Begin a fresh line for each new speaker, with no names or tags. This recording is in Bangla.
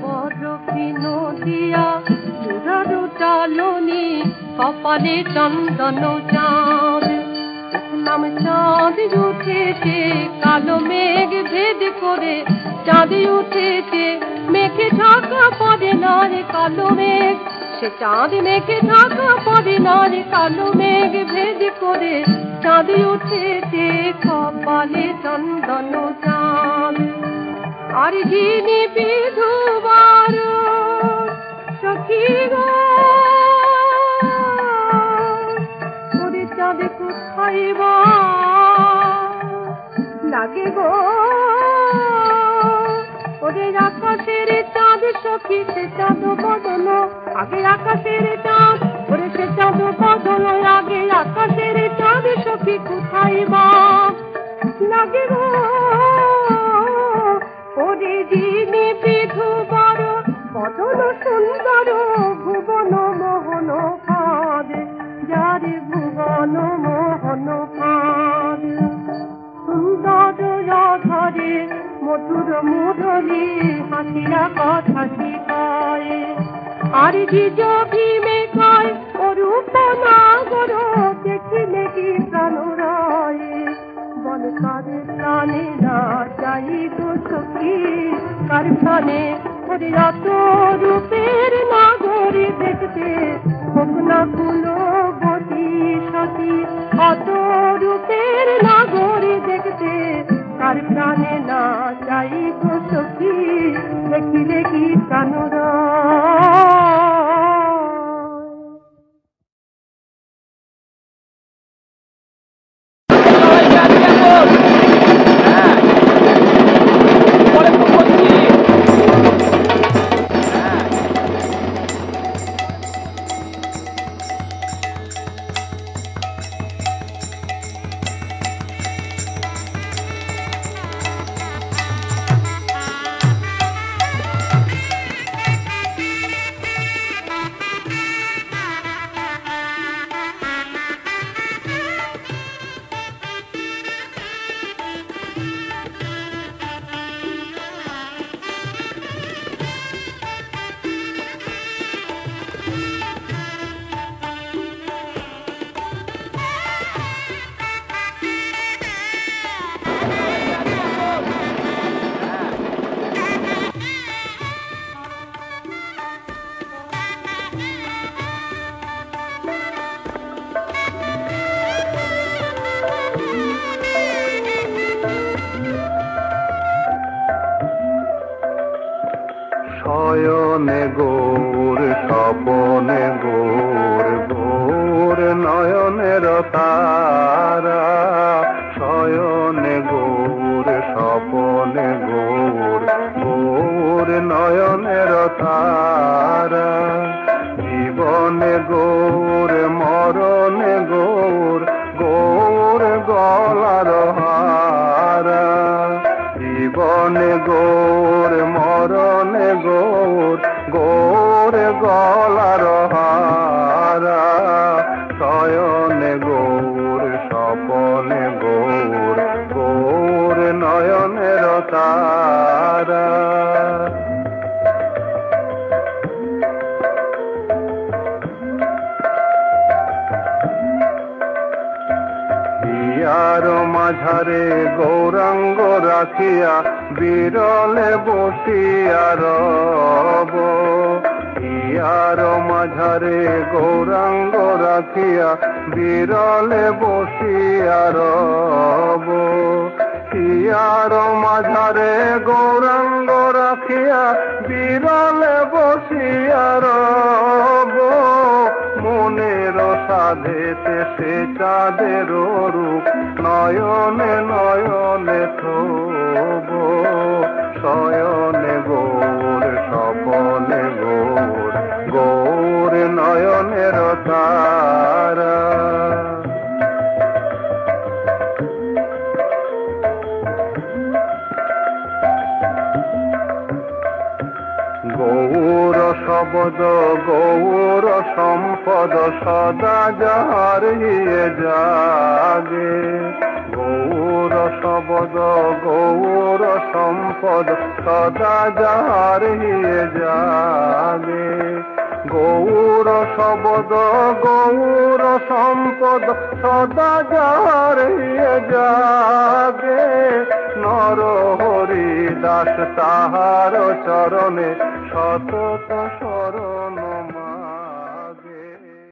বরফি নদিয়া দুধারু চালনি কপালে চন্দন চাঁদ নাম চাঁদ উঠেছে কালো মেঘ ভেদ করে চাঁদ উঠেছে মেঘে ঢাকা পড়ে না রে কালো মেঘ সে চাঁদ মেঘে ঢাকা পড়ে না রে কালো মেঘ ভেদ করে চাঁদ উঠেছে কপালে চন্দন চাঁদ আর যিনি বিধবার সখী গো ওরে চাঁদ কোথায় লাগে গো ওরে আকাশের চাঁদ সখী সে চাঁদ বদল আগে আকাশের চাঁদ ওরে সে চাঁদ বদল আগে আকাশের চাঁদ সখী কোথায় লাগে গো ওরে যিনি বিধবার বদল সুন্দর ভুবন মোহন পাদ যারে ভুবন মোহন পাদ সুন্দর রাধারে মধুর মুরলী হাসিয়া কথা শিখায় আর জিজ ভীমে খায় অরূপ নাগর দেখিলে কি প্রাণ রায় বল কার প্রাণে না যাই গো সখী কার প্রাণে ওরে অত রূপের নাগরী দেখতে হোক না কুলো গতি সতী অত রূপের নাগরী দেখতে কার প্রাণে না যাই গো সখী দেখিলে কি প্রাণ
শয়নে গৌর স্বপনে গৌর গৌর নয়নের তারা শয়নে গৌর স্বপনে গৌর গৌর নয়নের তারা জীবনে গৌর মরণে গৌর গৌর গলার হারা জীবনে গৌর মরণে গৌর গৌর গলার হারা শয়নে গৌর স্বপনে গৌর গৌর নয়নের তারা হিয়ার মাঝারে গৌরাঙ্গ রাখিয়া বিরলে বসিয়া রব হিয়ার মাঝারে গৌরাঙ্গ রাখিয়া বিরলে বসিয়া রব হিয়ার মাঝারে গৌরাঙ্গ রাখিয়া বিরলে বসিয়া রব মনের সাধেতে সে চাঁদের রূপ নয়নে নয়নে থব শয়নে গৌর স্বপনে গৌর গৌর নয়নের তারা গৌর শব্দ গৌর সম্পদ সদা যাহার হিয়ে জাগে। গৌর শব্দ গৌর সম্পদ সদা যাহার হিয়ে জাগে। গৌর শব্দ গৌর সম্পদ সদা যাহার হিয়ে জাগে। নর হরি দাস তাহার চরণে সতত